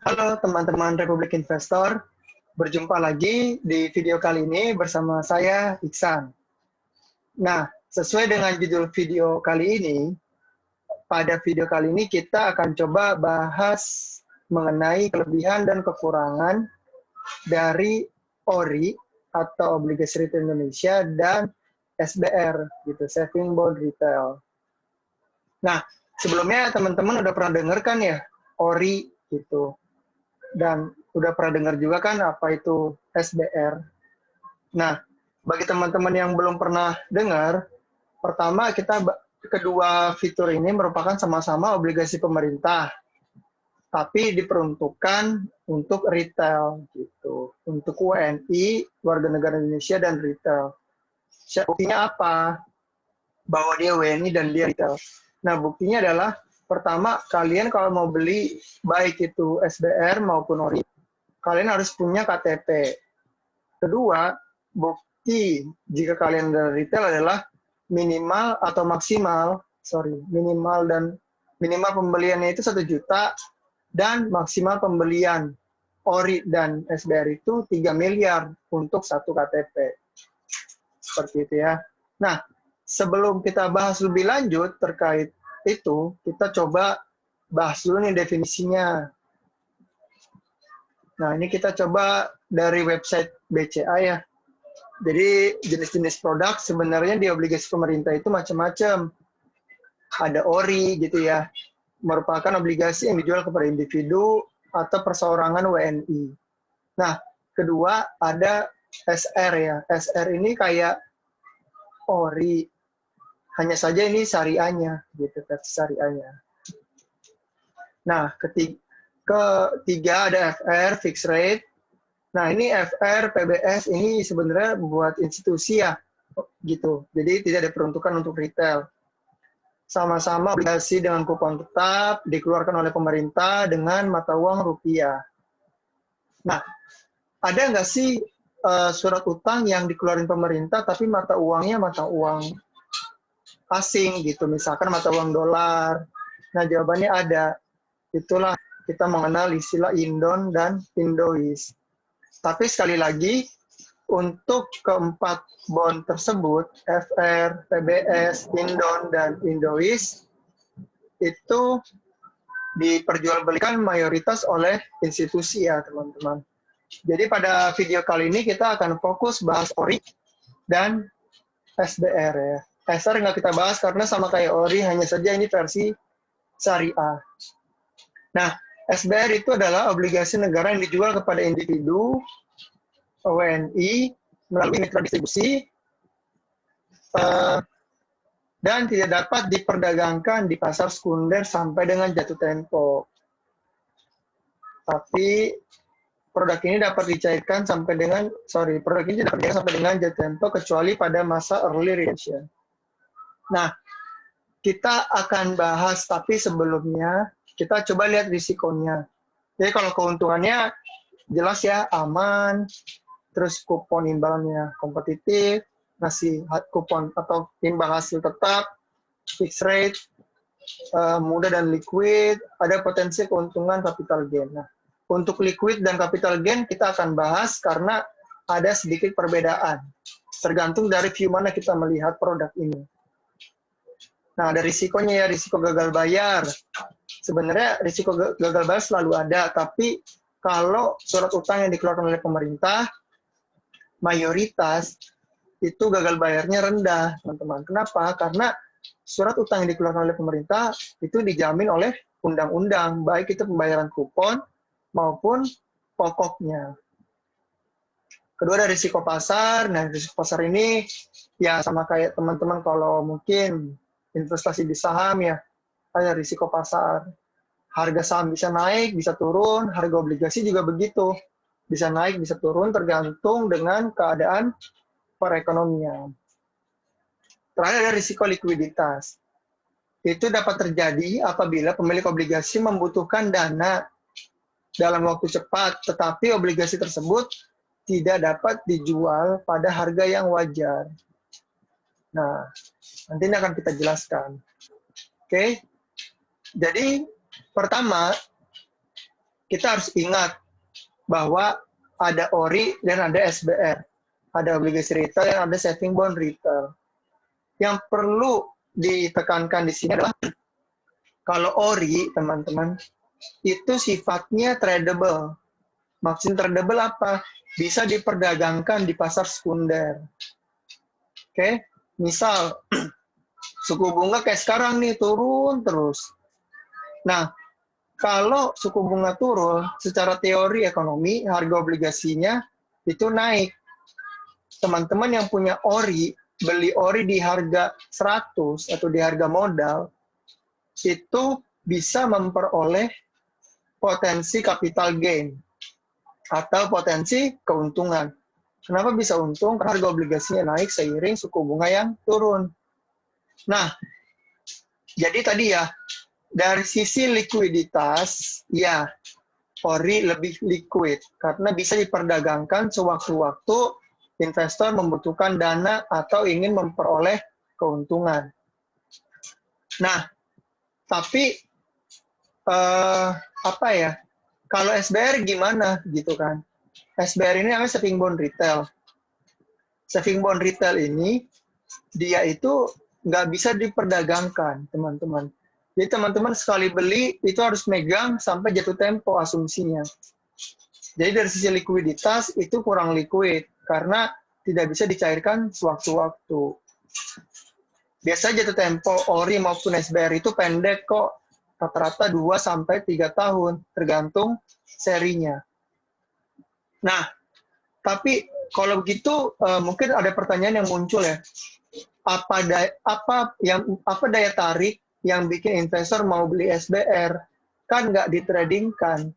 Halo teman-teman Republik Investor, berjumpa lagi di video kali ini bersama saya Iksan. Nah, sesuai dengan judul video kali ini, pada video kali ini kita akan coba bahas mengenai kelebihan dan kekurangan dari ORI atau Obligasi Retail Indonesia dan SBR, gitu, Saving Bond Retail. Nah, sebelumnya teman-teman udah pernah dengar kan ya ORI gitu. Dan udah pernah dengar juga kan apa itu SBR. Nah, bagi teman-teman yang belum pernah dengar, pertama kedua fitur ini merupakan sama-sama obligasi pemerintah, tapi diperuntukkan untuk retail gitu, untuk WNI, warga negara Indonesia dan retail. Buktinya apa? Bahwa dia WNI dan dia retail. Nah, buktinya adalah pertama, kalian kalau mau beli baik itu SBR maupun ORI, kalian harus punya KTP. Kedua, bukti jika kalian dari retail adalah minimal pembeliannya itu 1 juta dan maksimal pembelian ORI dan SBR itu 3 miliar untuk satu KTP. Seperti itu ya. Nah, sebelum kita bahas lebih lanjut terkait itu, kita coba bahas dulu nih definisinya. Nah, ini kita coba dari website BCA ya. Jadi jenis-jenis produk sebenarnya di obligasi pemerintah itu macam-macam. Ada ORI gitu ya, merupakan obligasi yang dijual kepada individu atau perseorangan WNI. Nah, kedua ada SR ya. SR ini kayak ORI, hanya saja ini syariahnya gitu, versi syariahnya. Nah, ketiga ada FR, fixed rate. Nah, ini FR, PBS ini sebenarnya buat institusi ya, gitu. Jadi tidak diperuntukkan untuk retail. Sama-sama obligasi dengan kupon tetap dikeluarkan oleh pemerintah dengan mata uang rupiah. Nah, ada nggak sih surat utang yang dikeluarin pemerintah tapi mata uangnya mata uang asing gitu, misalkan mata uang dolar? Nah, jawabannya ada. Itulah kita mengenal istilah Indon dan Indois. Tapi sekali lagi, untuk keempat bond tersebut, FR, PBS, Indon, dan Indois, itu diperjualbelikan mayoritas oleh institusi ya teman-teman. Jadi pada video kali ini kita akan fokus bahas ORI dan SBR ya. SR nggak kita bahas karena sama kayak ORI, hanya saja ini versi syariah. Nah, SBR itu adalah obligasi negara yang dijual kepada individu, WNI, melalui mitra distribusi, dan tidak dapat diperdagangkan di pasar sekunder sampai dengan jatuh tempo. Tapi produk ini dapat dicairkan sampai dengan jatuh tempo kecuali pada masa early redemption. Nah, kita akan bahas, tapi sebelumnya kita coba lihat risikonya. Jadi kalau keuntungannya jelas ya, aman, terus kupon imbalannya kompetitif, ngasih kupon atau imbal hasil tetap, fixed rate, mudah dan liquid, ada potensi keuntungan capital gain. Nah, untuk liquid dan capital gain kita akan bahas karena ada sedikit perbedaan, tergantung dari view mana kita melihat produk ini. Nah, ada risikonya ya, risiko gagal bayar. Sebenarnya risiko gagal bayar selalu ada, tapi kalau surat utang yang dikeluarkan oleh pemerintah, mayoritas itu gagal bayarnya rendah, teman-teman. Kenapa? Karena surat utang yang dikeluarkan oleh pemerintah itu dijamin oleh undang-undang, baik itu pembayaran kupon maupun pokoknya. Kedua ada risiko pasar. Nah, risiko pasar ini ya sama kayak teman-teman kalau mungkin investasi di saham ya, ada risiko pasar. Harga saham bisa naik, bisa turun, harga obligasi juga begitu. Bisa naik, bisa turun, tergantung dengan keadaan perekonomian. Terakhir ada risiko likuiditas. Itu dapat terjadi apabila pemilik obligasi membutuhkan dana dalam waktu cepat, tetapi obligasi tersebut tidak dapat dijual pada harga yang wajar. Nah, nanti ini akan kita jelaskan. Oke, jadi pertama, kita harus ingat bahwa ada ORI dan ada SBR. Ada obligasi retail dan ada saving bond retail. Yang perlu ditekankan di sini adalah kalau ORI, teman-teman, itu sifatnya tradable. Maksud tradable apa? Bisa diperdagangkan di pasar sekunder. Oke, misal suku bunga kayak sekarang nih turun terus. Nah, kalau suku bunga turun, secara teori ekonomi, harga obligasinya itu naik. Teman-teman yang punya ORI, beli ORI di harga 100 atau di harga modal, itu bisa memperoleh potensi capital gain atau potensi keuntungan. Kenapa bisa untung? Karena harga obligasinya naik seiring suku bunga yang turun. Nah, jadi tadi ya, dari sisi likuiditas, ya, ORI lebih liquid karena bisa diperdagangkan sewaktu-waktu investor membutuhkan dana atau ingin memperoleh keuntungan. Nah, tapi apa ya? Kalau SBR gimana gitu kan? SBR ini namanya saving bond retail. Saving bond retail ini dia itu nggak bisa diperdagangkan, teman-teman. Jadi teman-teman sekali beli itu harus megang sampai jatuh tempo asumsinya. Jadi dari sisi likuiditas itu kurang liquid karena tidak bisa dicairkan sewaktu-waktu. Biasanya jatuh tempo ORI maupun SBR itu pendek kok, rata-rata 2-3 tahun, tergantung serinya. Nah, tapi kalau begitu mungkin ada pertanyaan yang muncul ya. Apa daya tarik yang bikin investor mau beli SBR? Kan nggak ditradingkan.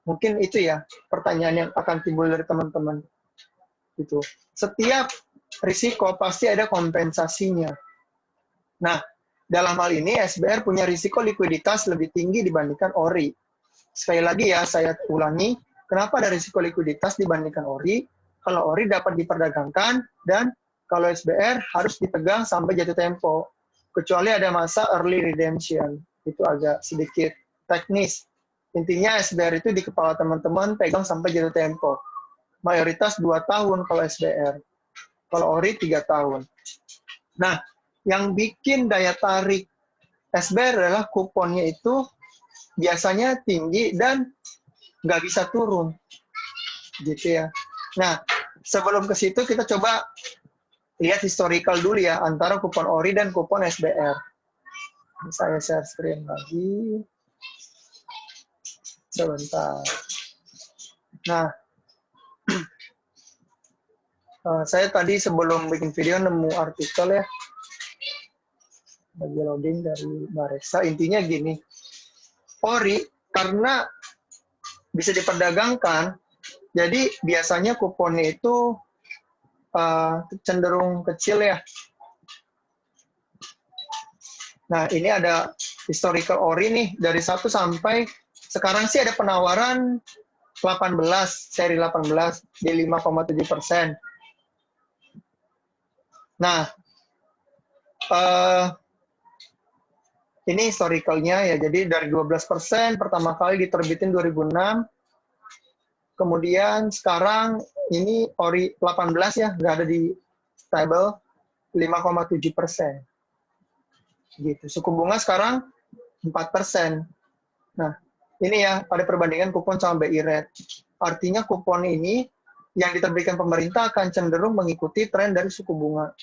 Mungkin itu ya pertanyaan yang akan timbul dari teman-teman. Gitu. Setiap risiko pasti ada kompensasinya. Nah, dalam hal ini SBR punya risiko likuiditas lebih tinggi dibandingkan ORI. Sekali lagi ya, saya ulangi, kenapa ada risiko likuiditas dibandingkan ORI? Kalau ORI dapat diperdagangkan dan kalau SBR harus dipegang sampai jatuh tempo. Kecuali ada masa early redemption. Itu agak sedikit teknis. Intinya SBR itu di kepala teman-teman pegang sampai jatuh tempo. Mayoritas 2 tahun kalau SBR. Kalau ORI 3 tahun. Nah, yang bikin daya tarik SBR adalah kuponnya itu biasanya tinggi dan nggak bisa turun. Gitu ya. Nah, sebelum ke situ kita coba lihat historical dulu ya antara kupon ORI dan kupon SBR. Saya share screen lagi. Sebentar. Nah, saya tadi sebelum bikin video nemu artikel ya. Lagi loading dari Bareksa. Intinya gini. ORI karena bisa diperdagangkan, jadi biasanya kuponnya itu cenderung kecil ya. Nah, ini ada historical ORI nih, dari 1 sampai, sekarang sih ada penawaran 18, seri 18, di 5,7%. Nah, ini historicalnya ya, jadi dari 12% pertama kali diterbitin 2006, kemudian sekarang ini ORI 18 ya, nggak ada di table, 5,7%. Gitu. Suku bunga sekarang 4%. Nah, ini ya, ada perbandingan kupon sama BI rate. Artinya kupon ini yang diterbitkan pemerintah akan cenderung mengikuti tren dari suku bunga.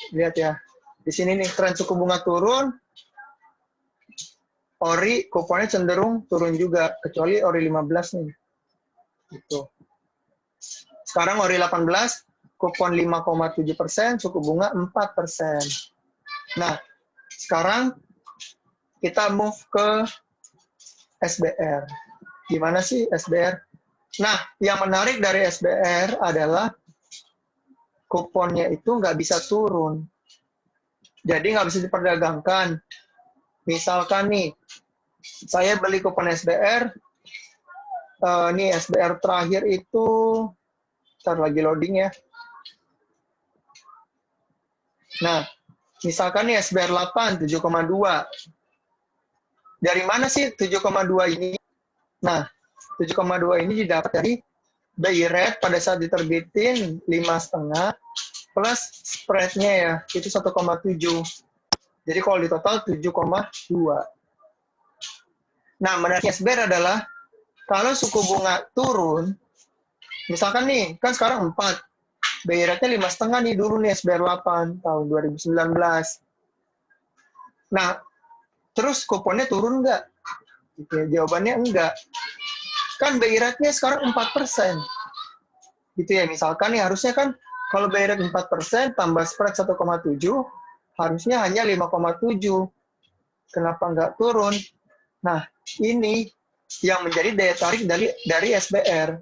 Lihat ya, di sini nih, tren suku bunga turun, ORI kuponnya cenderung turun juga, kecuali ORI 15 nih. Gitu. Sekarang ORI 18, kupon 5,7%, suku bunga 4%. Nah, sekarang kita move ke SBR. Gimana sih SBR? Nah, yang menarik dari SBR adalah kuponnya itu nggak bisa turun. Jadi nggak bisa diperdagangkan. Misalkan nih, saya beli kupon SBR, nih SBR terakhir itu, ntar lagi loading ya. Nah, misalkan nih SBR 8, 7,2. Dari mana sih 7,2 ini? Nah, 7,2 ini didapat dari BI rate pada saat diterbitin 5,5 plus spread-nya ya, itu 1,7. Jadi kalau di total 7,2. Nah, menariknya SBR adalah kalau suku bunga turun, misalkan nih, kan sekarang 4, BI rate-nya 5,5 nih dulu nih SBR 8 tahun 2019. Nah, terus kuponnya turun nggak? Gitu ya, jawabannya enggak. Kan BI rate-nya sekarang 4%. Gitu ya, misalkan nih harusnya kan kalau BI rate 4% tambah spread 1,7, harusnya hanya 5,7. Kenapa nggak turun? Nah, ini yang menjadi daya tarik dari SBR.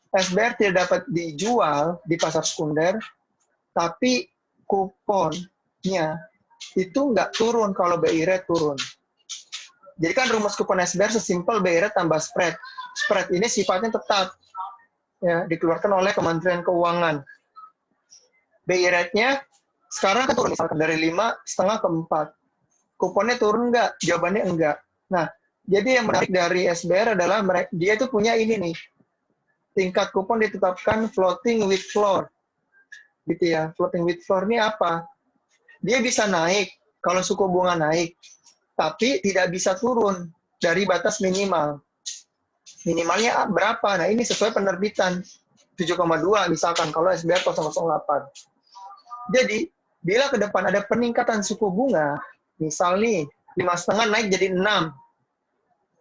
SBR tidak dapat dijual di pasar sekunder, tapi kuponnya itu nggak turun kalau BI rate turun. Jadi kan rumus kupon SBR sesimpel BI rate tambah spread. Spread ini sifatnya tetap, ya, dikeluarkan oleh Kementerian Keuangan. BI rate-nya sekarang kan turun misalkan dari 5,5 ke 4. Kuponnya turun nggak? Jawabannya enggak. Nah, jadi yang menarik dari SBR adalah dia itu punya ini nih, tingkat kupon ditetapkan floating with floor. Gitu ya. Floating with floor ini apa? Dia bisa naik kalau suku bunga naik, tapi tidak bisa turun dari batas minimal. Minimalnya berapa? Nah, ini sesuai penerbitan 7,2 misalkan kalau SBR 008. Jadi, bila ke depan ada peningkatan suku bunga, misal nih 5,5 naik jadi 6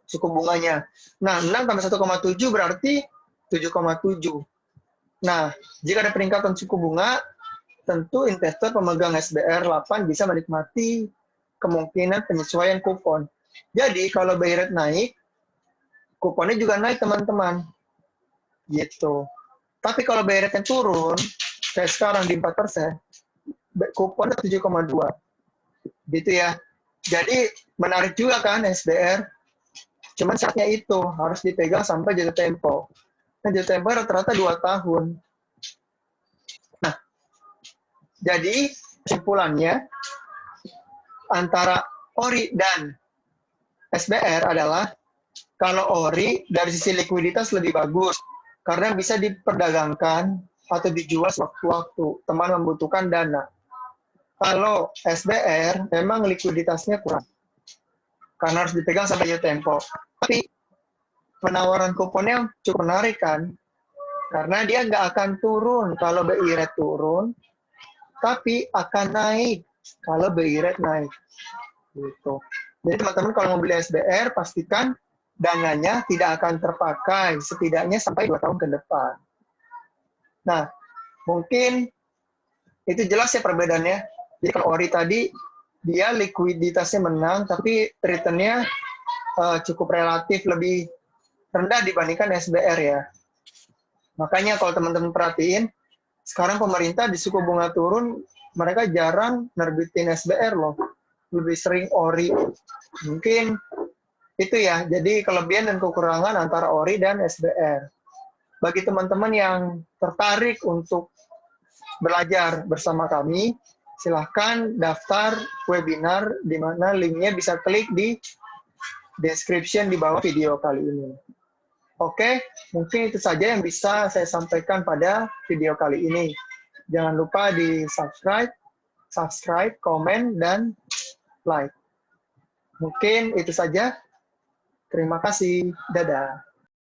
suku bunganya. Nah, 6 tambah 1,7 berarti 7,7. Nah, jika ada peningkatan suku bunga, tentu investor pemegang SBR 8 bisa menikmati kemungkinan penyesuaian kupon. Jadi, kalau BI rate naik, kuponnya juga naik, teman-teman. Gitu. Tapi kalau BI rate-nya turun, kayak sekarang di 4%, kuponnya 7,2. Gitu ya. Jadi, menarik juga kan SBR. Cuman syaratnya itu, harus dipegang sampai jatuh tempo. Nah, jatuh tempo rata-rata 2 tahun. Nah, jadi kesimpulannya, antara ORI dan SBR adalah, kalau ORI dari sisi likuiditas lebih bagus, karena bisa diperdagangkan atau dijual sewaktu-waktu, teman membutuhkan dana. Kalau SBR, memang likuiditasnya kurang, karena harus dipegang sampai jatuh tempo. Tapi penawaran kuponnya cukup menarik kan, karena dia nggak akan turun kalau BI rate turun, tapi akan naik kalau BI rate naik. Gitu. Jadi teman-teman kalau mau beli SBR, pastikan dananya tidak akan terpakai setidaknya sampai 2 tahun ke depan. Nah, mungkin itu jelas ya perbedaannya. Jadi kalau ORI tadi, dia likuiditasnya menang, tapi return-nya cukup relatif lebih rendah dibandingkan SBR ya. Makanya kalau teman-teman perhatiin, sekarang pemerintah di suku bunga turun, mereka jarang nerbitin SBR loh. Lebih sering ORI. Mungkin itu ya, jadi kelebihan dan kekurangan antara ORI dan SBR. Bagi teman-teman yang tertarik untuk belajar bersama kami, silahkan daftar webinar, di mana linknya bisa klik di description di bawah video kali ini. Oke, mungkin itu saja yang bisa saya sampaikan pada video kali ini. Jangan lupa di subscribe, komen, dan like. Mungkin itu saja. Terima kasih. Dadah.